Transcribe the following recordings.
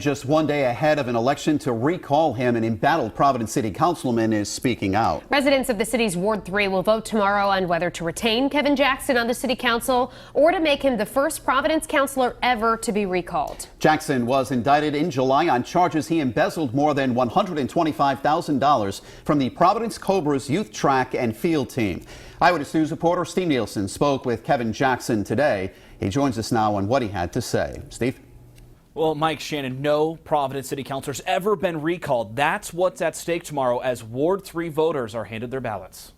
Just one day ahead of an election to recall him, an embattled Providence City Councilman is speaking out. Residents of the city's Ward 3 will vote tomorrow on whether to retain Kevin Jackson on the city council or to make him the first Providence councilor ever to be recalled. Jackson was indicted in July on charges he embezzled more than $125,000 from the Providence Cobras youth track and field team. Eyewitness News reporter Steve Nielsen spoke with Kevin Jackson today. He joins us now on what he had to say. Steve? Well, Mike, Shannon, no Providence City Councilor's ever been recalled. That's what's at stake tomorrow as Ward 3 voters are handed their ballots.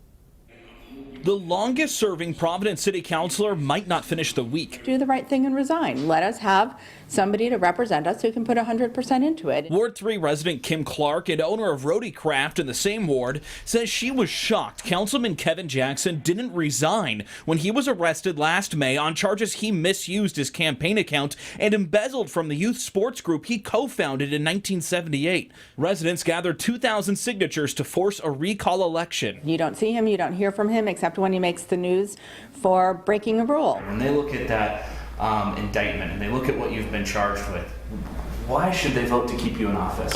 The longest-serving Providence City Councilor might not finish the week. Do the right thing and resign. Let us have somebody to represent us who can put 100% into it. Ward 3 resident Kim Clark and owner of Roadie Craft in the same ward says she was shocked Councilman Kevin Jackson didn't resign when he was arrested last May on charges he misused his campaign account and embezzled from the youth sports group he co-founded in 1978. Residents gathered 2,000 signatures to force a recall election. You don't see him, you don't hear from him, except when he makes the news for breaking a rule. When they look at that indictment and they look at what you've been charged with, why should they vote to keep you in office?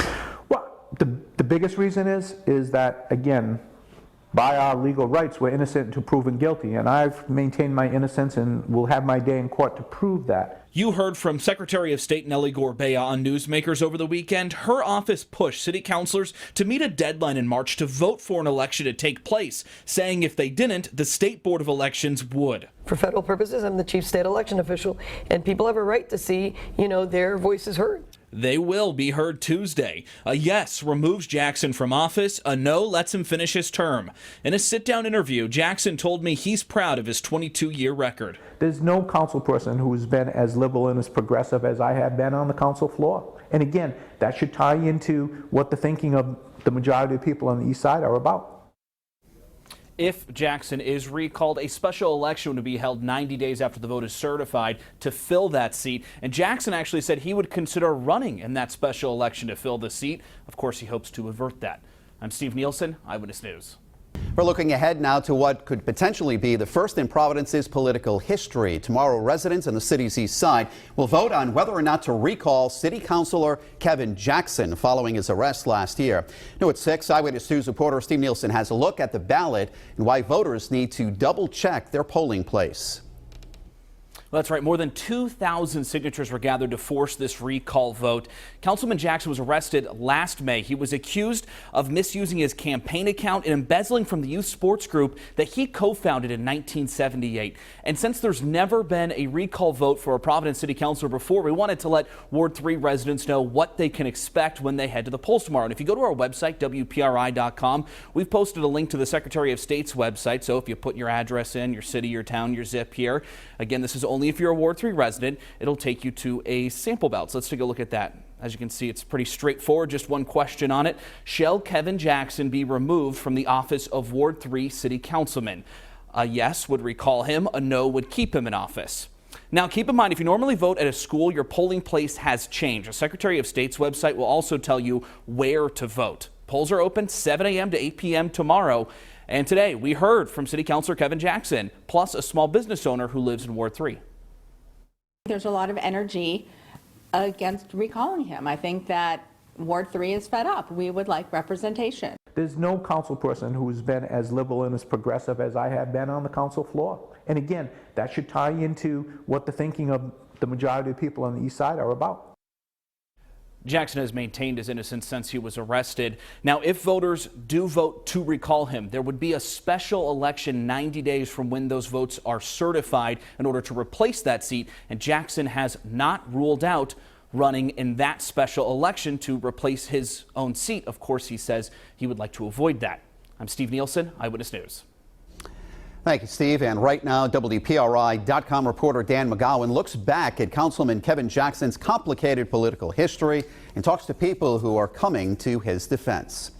Well, the biggest reason is that, again, by our legal rights, we're innocent until proven guilty, and I've maintained my innocence and will have my day in court to prove that. You heard from Secretary of State Nellie Gorbea on Newsmakers over the weekend. Her office pushed city councilors to meet a deadline in March to vote for an election to take place, saying if they didn't, the State Board of Elections would. For federal purposes, I'm the chief state election official, and people have a right to see, their voices heard. They will be heard Tuesday. A yes removes Jackson from office. A no lets him finish his term. In a sit-down interview, Jackson told me he's proud of his 22-year record. There's no council person who's been as liberal and as progressive as I have been on the council floor. And again, that should tie into what the thinking of the majority of people on the east side are about. If Jackson is recalled, a special election would be held 90 days after the vote is certified to fill that seat. And Jackson actually said he would consider running in that special election to fill the seat. Of course, he hopes to avert that. I'm Steve Nielsen, Eyewitness News. We're looking ahead now to what could potentially be the first in Providence's political history. Tomorrow, residents on the city's east side will vote on whether or not to recall City Councilor Kevin Jackson following his arrest last year. New at 6, Eyewitness News reporter Steve Nielsen has a look at the ballot and why voters need to double-check their polling place. Well, that's right. More than 2,000 signatures were gathered to force this recall vote. Councilman Jackson was arrested last May. He was accused of misusing his campaign account and embezzling from the youth sports group that he co-founded in 1978. And since there's never been a recall vote for a Providence City Councilor before, we wanted to let Ward 3 residents know what they can expect when they head to the polls tomorrow. And if you go to our website, WPRI.com, we've posted a link to the Secretary of State's website. So if you put your address in, your city, your town, your zip here, again, this is only if you're a Ward 3 resident, it'll take you to a sample ballot. So let's take a look at that. As you can see, it's pretty straightforward. Just one question on it. Shall Kevin Jackson be removed from the office of Ward 3 City Councilman? A yes would recall him. A no would keep him in office. Now, keep in mind, if you normally vote at a school, your polling place has changed. The Secretary of State's website will also tell you where to vote. Polls are open 7 a.m. to 8 p.m. tomorrow. And today, we heard from City Councilor Kevin Jackson, plus a small business owner who lives in Ward 3. There's a lot of energy against recalling him. I think that Ward 3 is fed up. We would like representation. There's no council person who's been as liberal and as progressive as I have been on the council floor. And again, that should tie into what the thinking of the majority of people on the east side are about. Jackson has maintained his innocence since he was arrested. Now, if voters do vote to recall him, there would be a special election 90 days from when those votes are certified in order to replace that seat. And Jackson has not ruled out running in that special election to replace his own seat. Of course, he says he would like to avoid that. I'm Steve Nielsen, Eyewitness News. Thank you, Steve. And right now, WPRI.com reporter Dan McGowan looks back at Councilman Kevin Jackson's complicated political history and talks to people who are coming to his defense.